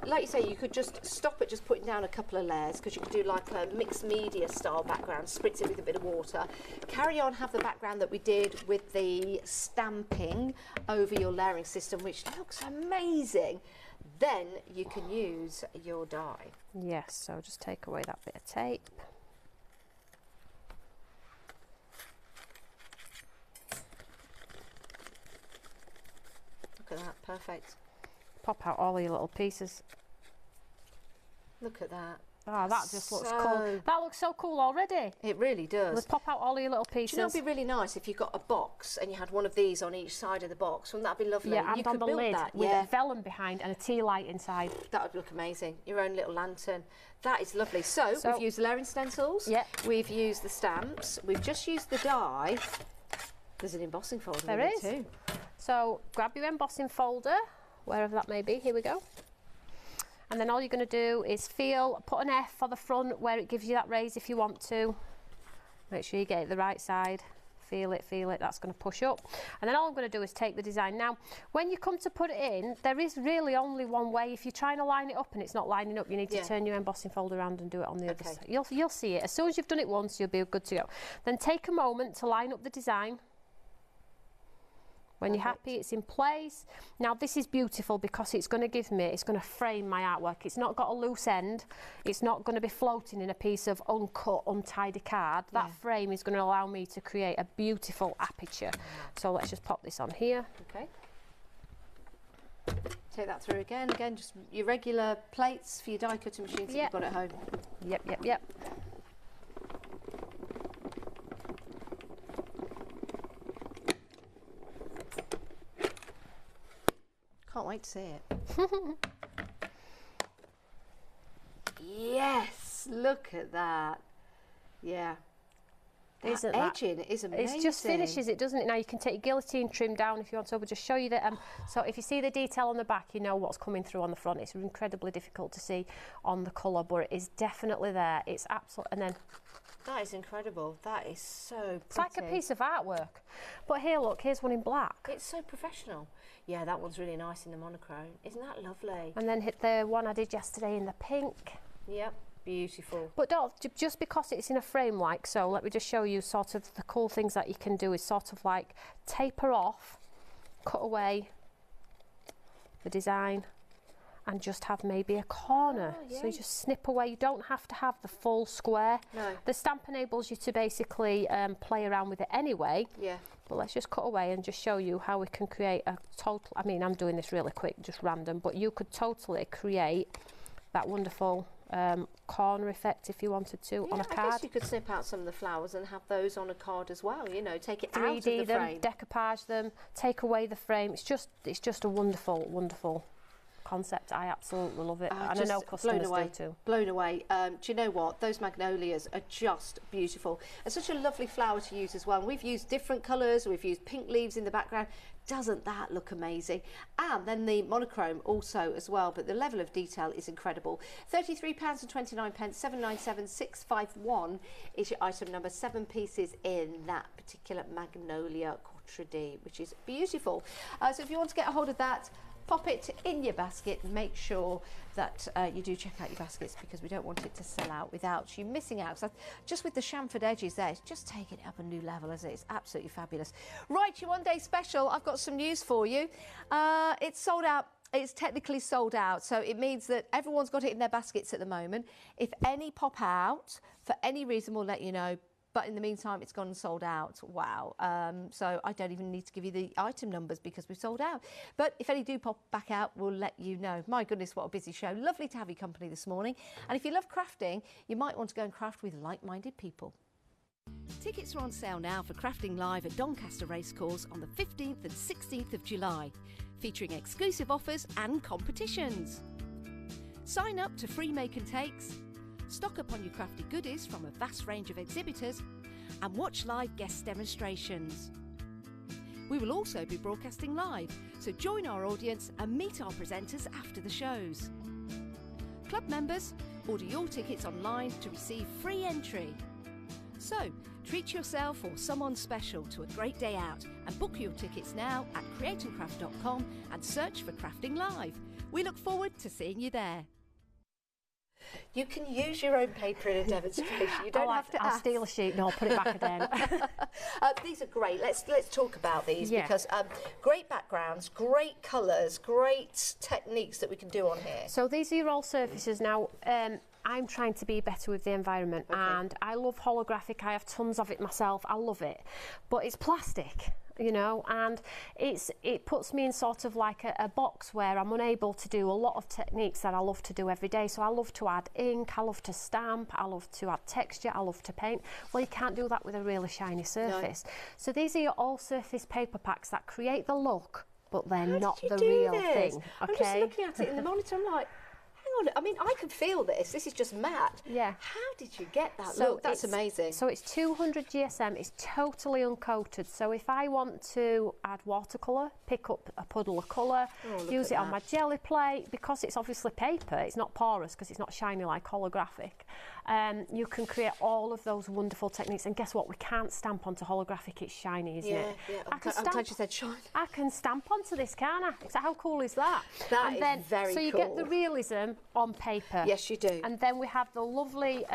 like you say, you could just stop at just putting down a couple of layers, because you could do like a mixed media style background, spritz it with a bit of water, carry on, have the background that we did with the stamping over your layering system, which looks amazing. Then you can use your die. Yes, so just take away that bit of tape. Look at that, perfect. Pop out all your little pieces. Look at that. Oh, that just looks cool. That looks so cool already. It really does. Let's pop out all your little pieces. Do you know, it'd be really nice if you got a box and you had one of these on each side of the box. Wouldn't that be lovely? Yeah, and you on could the build lid that. with vellum behind and a tea light inside. That would look amazing. Your own little lantern. That is lovely. So we've used the layering stencils. Yeah. We've used the stamps. We've just used the die. There's an embossing folder there in is. it too. So grab your embossing folder, wherever that may be. Here we go. And then all you're going to do is put an F for the front where it gives you that raise if you want to. Make sure you get it the right side. Feel it, that's going to push up. And then all I'm going to do is take the design. Now, when you come to put it in, there is really only one way. If you're trying to line it up and it's not lining up, you need to turn your embossing folder around and do it on the other side. You'll see it. As soon as you've done it once, you'll be good to go. Then take a moment to line up the design. When you're happy, it's in place. Now this is beautiful because it's going to frame my artwork. It's not got a loose end. It's not going to be floating in a piece of uncut, untidy card. That frame is going to allow me to create a beautiful aperture. So let's just pop this on here. Okay. Take that through again. Again, just your regular plates for your die cutting machines that you've got at home. Yep. Can't wait to see it. Yes, look at that. Yeah. Isn't that edging is amazing. It just finishes it, doesn't it? Now you can take your guillotine trim down if you want to, but just show you that. So if you see the detail on the back, you know what's coming through on the front. It's incredibly difficult to see on the colour, but it is definitely there. It's absolute, and then that is incredible. That is so pretty. It's like a piece of artwork. But here, look, here's one in black. It's so professional. Yeah, that one's really nice in the monochrome. Isn't that lovely? And then hit the one I did yesterday in the pink. Yep, beautiful. But don't, just because it's in a frame like so, let me just show you sort of the cool things that you can do is sort of like taper off, cut away the design, and just have maybe a corner. So you just snip away. You don't have to have the full square. No. The stamp enables you to basically play around with it anyway. Yeah. But let's just cut away and just show you how we can create a total, I mean, I'm doing this really quick, just random, but you could totally create that wonderful corner effect if you wanted to on a card. I guess you could snip out some of the flowers and have those on a card as well, you know, take it 3D out of the them, frame. Decoupage them, take away the frame. It's just a wonderful, wonderful concept. I absolutely love it, and I know customers do too. Blown away. Do you know what? Those magnolias are just beautiful. And such a lovely flower to use as well. And we've used different colours. We've used pink leaves in the background. Doesn't that look amazing? And then the monochrome also as well, but the level of detail is incredible. £33.29, 797-651 is your item number. 7 pieces in that particular magnolia quadrille, which is beautiful. So if you want to get a hold of that, pop it in your basket. Make sure that you do check out your baskets, because we don't want it to sell out without you missing out. So just with the chamfered edges there, it's just taking it up a new level, isn't it? It's absolutely fabulous. Right, your one day special, I've got some news for you. It's sold out. It's technically sold out, so it means that everyone's got it in their baskets at the moment. If any pop out, for any reason, we'll let you know. But in the meantime, it's gone and sold out. Wow. So I don't even need to give you the item numbers because we've sold out. But if any do pop back out, we'll let you know. My goodness, what a busy show. Lovely to have your company this morning. And if you love crafting, you might want to go and craft with like-minded people. Tickets are on sale now for Crafting Live at Doncaster Racecourse on the 15th and 16th of July, featuring exclusive offers and competitions. Sign up to free make and takes, stock up on your crafty goodies from a vast range of exhibitors, and watch live guest demonstrations. We will also be broadcasting live, so join our audience and meet our presenters after the shows. Club members, order your tickets online to receive free entry. So, treat yourself or someone special to a great day out and book your tickets now at createandcraft.com and search for Crafting Live. We look forward to seeing you there. You can use your own paper in a demonstration. You don't have to I'll steal a sheet and I'll put it back again. These are great. Let's talk about these Yeah. because great backgrounds, great colours, great techniques that we can do on here. So these are your all surfaces. Now, I'm trying to be better with the environment, and I love holographic. I have tons of it myself. I love it, but it's plastic, you know, and it puts me in sort of like a box where I'm unable to do a lot of techniques that I love to do every day. So I love to add ink, I love to stamp, I love to add texture, I love to paint. Well, you can't do that with a really shiny surface. No. So these are your all surface paper packs that create the look, but they're not the real thing. Okay? I'm just looking at it in the monitor, I'm like, I mean, I can feel this. This is just matte. Yeah. How did you get that look? That's amazing. So it's 200 GSM. It's totally uncoated. So if I want to add watercolour, pick up a puddle of colour, use it on my jelly plate, because it's obviously paper, it's not porous because it's not shiny like holographic. You can create all of those wonderful techniques. And guess what? We can't stamp onto holographic. It's shiny, isn't it? Yeah. I'm glad you said shiny. I can stamp onto this, can't I? So how cool is that? That is very cool. So you get the realism on paper. Yes, you do. And then we have the lovely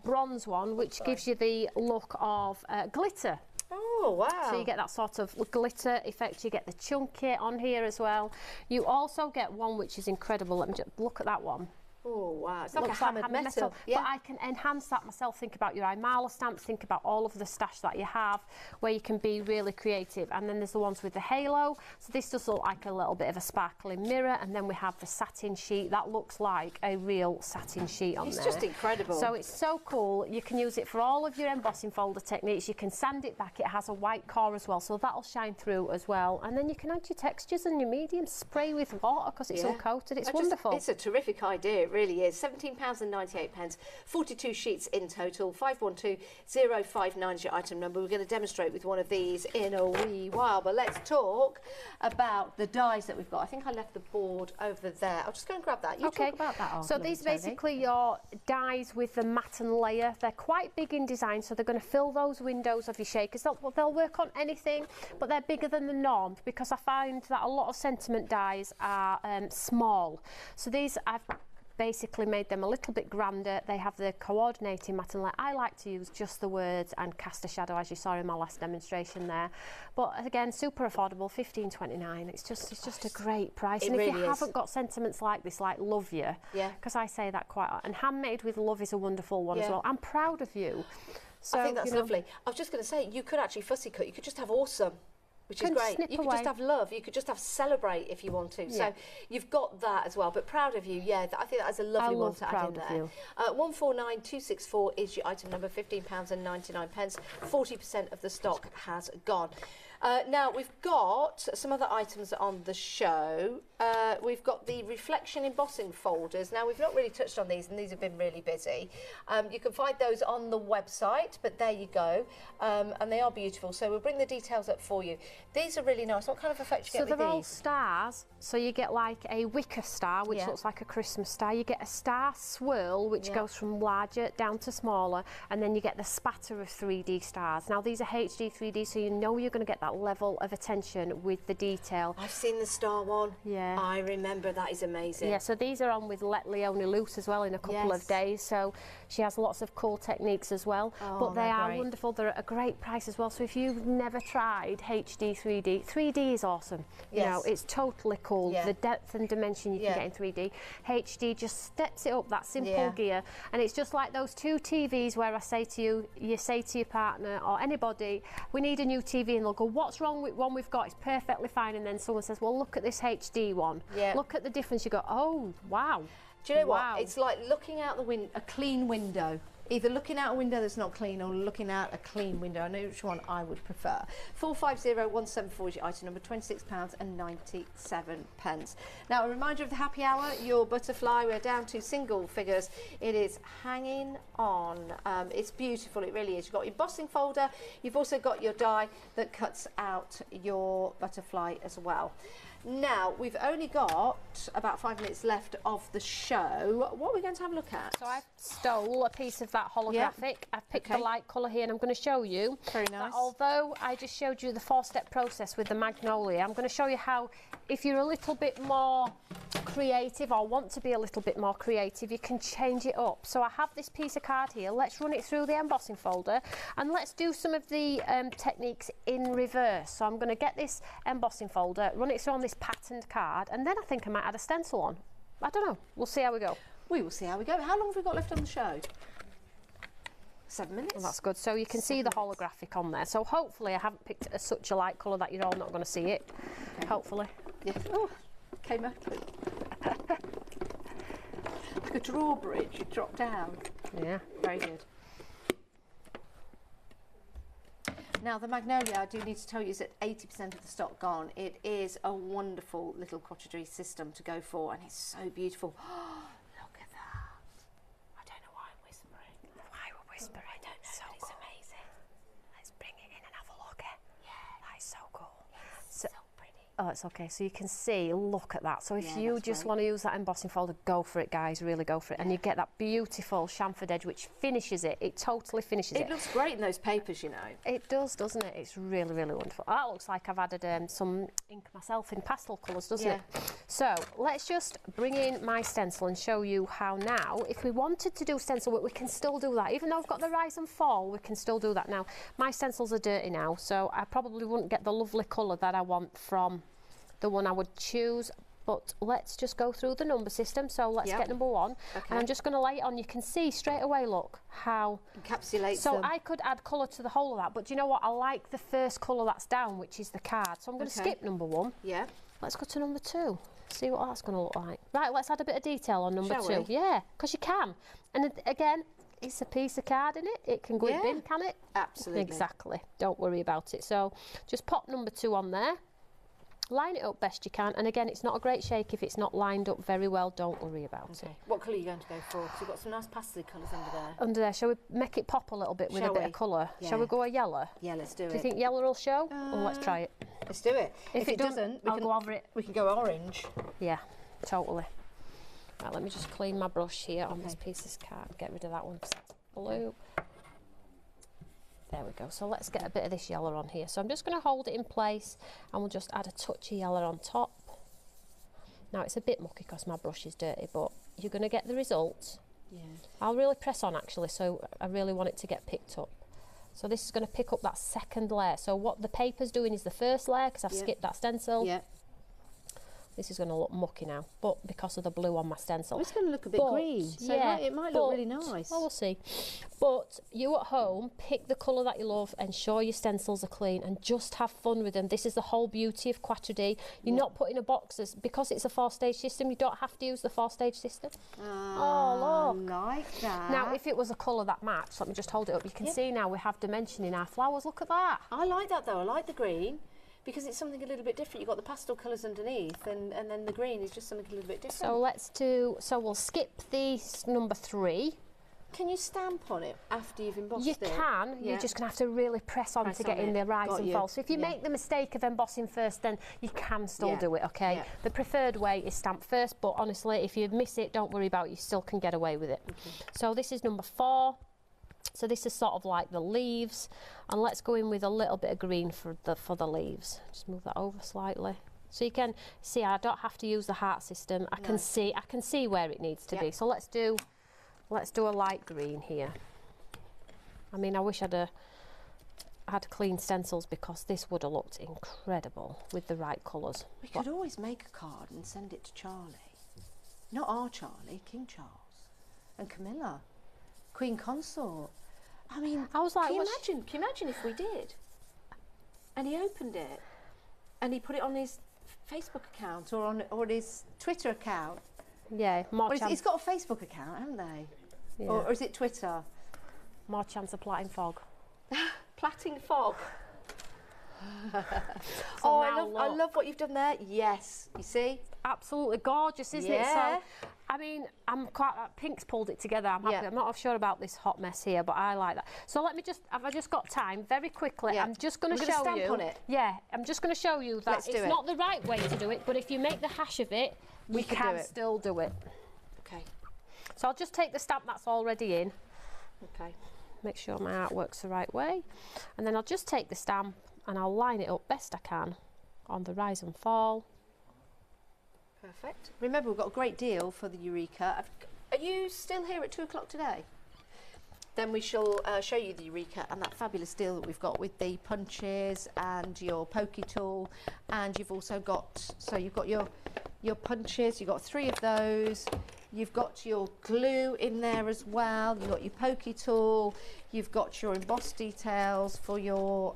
bronze one, which gives you the look of glitter. Oh, wow. So you get that sort of glitter effect. You get the chunky on here as well. You also get one which is incredible. Let me just look at that one. Oh, wow. It's like a hammered metal. Yeah. But I can enhance that myself. Think about your Imala stamps. Think about all of the stash that you have where you can be really creative. And then there's the ones with the halo. So this does look like a little bit of a sparkling mirror. And then we have the satin sheet. That looks like a real satin sheet on there. It's just incredible. So it's so cool. You can use it for all of your embossing folder techniques. You can sand it back. It has a white core as well. So that'll shine through as well. And then you can add your textures and your mediums. Spray with water because it's uncoated. It's wonderful. It's a terrific idea. Really is. £17.98, 42 sheets in total. 512059 is your item number. We're going to demonstrate with one of these in a wee while, but let's talk about the dies that we've got. I think I left the board over there. I'll just go and grab that. You talk about that. So these are basically your dies with the matte and layer. They're quite big in design, so they're going to fill those windows of your shakers. They'll work on anything, but they're bigger than the norm because I find that a lot of sentiment dies are small. So these I've basically made them a little bit grander. They have the coordinating matte and layer. I like to use just the words and cast a shadow, as you saw in my last demonstration there. But again, super affordable, $15.29. It's just a great price. And if you haven't got sentiments like this, like love you, because I say that quite a lot. And handmade with love is a wonderful one as well. I'm proud of you. So, I think that's lovely. I was just going to say, you could actually fussy cut. You could just have awesome, which is great. You could just have love. You could just have celebrate if you want to. So you've got that as well. But proud of you, I think that's a lovely one to add in there. 149264 is your item number, £15.99. 40% of the stock has gone. Now, we've got some other items on the show. We've got the reflection embossing folders. Now, we've not really touched on these, and these have been really busy. You can find those on the website, but there you go. And they are beautiful. So we'll bring the details up for you. These are really nice. What kind of effect do you get with these? So they're all stars. So you get like a wicker star, which looks like a Christmas star. You get a star swirl, which goes from larger down to smaller. And then you get the spatter of 3D stars. Now, these are HD 3D, so you know you're going to get that level of attention with the detail. I've seen the star one. Yeah. I remember. That is amazing. Yeah, so these are on with Let Leonie Loose as well in a couple of days. So she has lots of cool techniques as well. But they are wonderful. They're at a great price as well. So if you've never tried HD 3D, 3D is awesome. You know, it's totally cool. The depth and dimension you can get in 3D. HD just steps it up, that simple gear. And it's just like those two TVs where I say to you, you say to your partner or anybody, we need a new TV, and they'll go, what's wrong with one we've got? It's perfectly fine. And then someone says, well, look at this HD one. Look at the difference. You go, oh, wow. Do you know what? It's like looking out the window, a clean window. either looking out a window that's not clean or looking out a clean window. I know which one I would prefer. 450174 is your item number, £26.97. Now, a reminder of the happy hour, your butterfly, we're down to single figures. It is hanging on. It's beautiful, it really is. You've got your embossing folder, you've also got your die that cuts out your butterfly as well. Now, we've only got about 5 minutes left of the show. What are we going to have a look at? So I stole a piece of that holographic. I've picked the light colour here, and I'm going to show you Very nice. that although I just showed you the 4-step process with the magnolia, I'm going to show you how, if you're a little bit more creative or want to be a little bit more creative, you can change it up. So I have this piece of card here. Let's run it through the embossing folder, and let's do some of the techniques in reverse. So I'm going to get this embossing folder, run it through on this patterned card, and then I think I might add a stencil on. I don't know. We'll see how we go. We will see how we go. How long have we got left on the show? 7 minutes. Well, that's good. So you can see the holographic on there. So hopefully I haven't picked such a light colour that you're all not going to see it. Okay. Hopefully. Yes. Oh, came out. Like a drawbridge, it dropped down. Yeah. Very good. Now, the magnolia, I do need to tell you, is at 80% of the stock gone. It is a wonderful little cottagery system to go for, and it's so beautiful. Look at that. I don't know why I'm whispering. Why we're whispering? I don't know, so but it's amazing. Let's bring it in and have a look at. Yeah. That is so cool. It's so pretty. Oh, it's okay. So you can see, look at that. So if Yeah, you that's just great. want to use that embossing folder, go for it, guys. Really go for it. And you get that beautiful chamfered edge, which finishes it. It totally finishes it. It looks great in those papers, you know. It does, doesn't it? It's really, really wonderful. That looks like I've added some ink myself in pastel colours, doesn't it? So let's just bring in my stencil and show you how now, if we wanted to do stencil work, we can still do that. Even though I've got the rise and fall, we can still do that. Now, my stencils are dirty now, so I probably wouldn't get the lovely colour that I want from the one I would choose. But let's just go through the number system. So let's get number 1. Okay. And I'm just going to lay it on. You can see straight away, look, how... Encapsulates So them. I could add colour to the whole of that, but do you know what? I like the first colour that's down, which is the card. So I'm going to skip number 1. Yeah. Let's go to number 2. See what that's going to look like. Right, let's add a bit of detail on number Shall 2. we? Yeah, because you can. And again, it's a piece of card in it. It can go in bin, can it? Absolutely. Exactly. Don't worry about it. So just pop number 2 on there. Line it up best you can, and again, it's not a great shake if it's not lined up very well. Don't worry about it. What colour are you going to go for? Because you've got some nice pastel colours under there. Under there, shall we make it pop a little bit with Shall a bit we? of colour? Yeah. Shall we go a yellow? Yeah, let's do it. Do you think yellow will show? Oh, let's try it. Let's do it. If it doesn't, we I'll go over it. We can go orange. Yeah, totally. Right, let me just clean my brush here on this piece of card. Get rid of that one because that's blue. There we go. So let's get a bit of this yellow on here. So I'm just going to hold it in place, and we'll just add a touch of yellow on top. Now it's a bit mucky because my brush is dirty, but you're going to get the results. Yeah. I'll really press on actually, so I really want it to get picked up. So this is going to pick up that second layer. So what the paper's doing is the first layer, because I've skipped that stencil. Yeah. This is going to look mucky now, but because of the blue on my stencil. Oh, it's going to look a bit green, so it might look really nice. Well, we'll see. But you at home, pick the colour that you love, ensure your stencils are clean, and just have fun with them. This is the whole beauty of Quattro-D. You're not putting a boxes, because it's a 4-stage system, you don't have to use the 4-stage system. Oh, look. Like that. Now, if it was a colour that matched, let me just hold it up, you can see now we have dimension in our flowers. Look at that. I like that though, I like the green. Because it's something a little bit different. You've got the pastel colours underneath, and then the green is just something a little bit different. So we'll skip the number 3. Can you stamp on it after you've embossed You it? can, you're just going to have to really press on to get in the rise and fall. So if you make the mistake of embossing first, then you can still do it, okay? The preferred way is stamp first, but honestly, if you miss it, don't worry about it, you still can get away with it. So this is number 4. So this is sort of like the leaves, and let's go in with a little bit of green for the leaves. Just move that over slightly. So you can see I don't have to use the heart system. I can see where it needs to be. So let's do a light green here. I mean, I wish I'd had clean stencils, because this would have looked incredible with the right colours. We could always make a card and send it to Charlie. Not our Charlie, King Charles and Camilla, Queen Consort. I mean, I was like, can you imagine if we did? And he opened it, and he put it on his Facebook account or on his Twitter account. Yeah, more It's got a Facebook account, haven't they? Yeah. Or is it Twitter? more chance of plaiting fog. Plaiting fog. So Oh, now I look. love what you've done there. Yes, you see? Absolutely gorgeous, isn't it? Yeah. So, I mean, I'm quite, Pink's pulled it together. I'm happy. Yeah. I'm not sure about this hot mess here, but I like that. So let me just, have I just got time? Very quickly, Yeah. I'm just going to We're gonna show stamp you. on it. Yeah, I'm just going to show you that Let's do it's it. not the right way to do it, but if you make the hash of it, we can can do it. still do it. Okay, So I'll just take the stamp that's already in, okay. make sure my art works the right way, and then I'll just take the stamp and I'll line it up best I can on the rise and fall. Perfect. Remember, we've got a great deal for the Eureka. Are you still here at 2 o'clock today? Then we shall show you the Eureka and that fabulous deal that we've got with the punches and your pokey tool, and you've also got, so you've got your punches, you've got 3 of those, you've got your glue in there as well, you've got your pokey tool, you've got your embossed details for your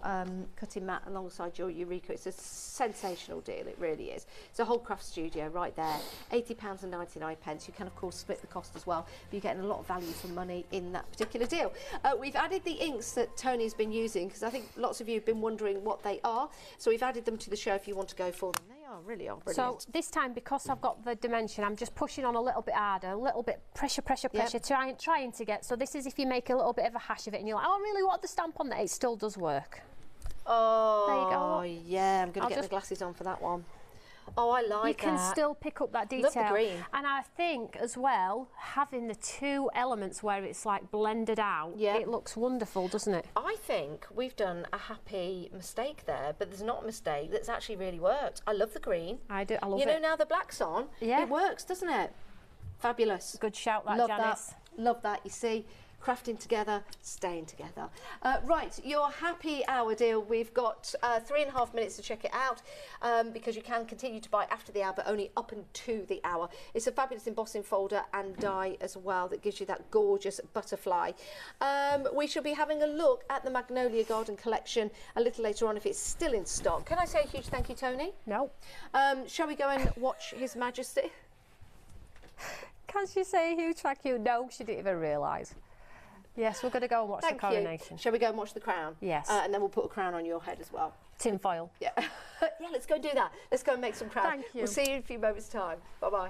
cutting mat alongside your Eureka. It's a sensational deal, it really is. It's a whole craft studio right there, £80.99. You can of course split the cost as well, but you're getting a lot of value for money in that particular deal. We've added the inks that Tony's been using, because I think lots of you have been wondering what they are, so we've added them to the show if you want to go for them. They really are brilliant. So this time, because I've got the dimension, I'm just pushing on a little bit harder, a little bit pressure, trying to get. So this is if you make a little bit of a hash of it and you're like, oh, I really want the stamp on there, it still does work. Oh, there you go. Yeah, I'm going I'll to get just- my glasses on for that one. Oh, I like You can that. still pick up that detail. Love the green. And I think as well, having the 2 elements where it's like blended out, Yeah. it looks wonderful, doesn't it? I think we've done a happy mistake there, but there's not a mistake that's actually really worked. I love the green. I do, I love You it. know, now the black's on, Yeah. it works, doesn't it? Fabulous. Good shout, that, Love Janice. that. Love that. You see, crafting together, staying together. Right, your happy hour deal. We've got 3.5 minutes to check it out, because you can continue to buy after the hour, but only up into the hour. It's a fabulous embossing folder and die as well that gives you that gorgeous butterfly. We shall be having a look at the Magnolia Garden collection a little later on if it's still in stock. Can I say a huge thank you, Tony? No. Shall we go and watch His Majesty? Can she say a huge thank you? No, she didn't even realise. Yes, we're going to go and watch the coronation. Shall we go and watch the crown? Yes. And then we'll put a crown on your head as well. Tin foil. Yeah. Yeah, let's go and do that. Let's go and make some crowns. Thank you. We'll see you in a few moments' time. Bye-bye.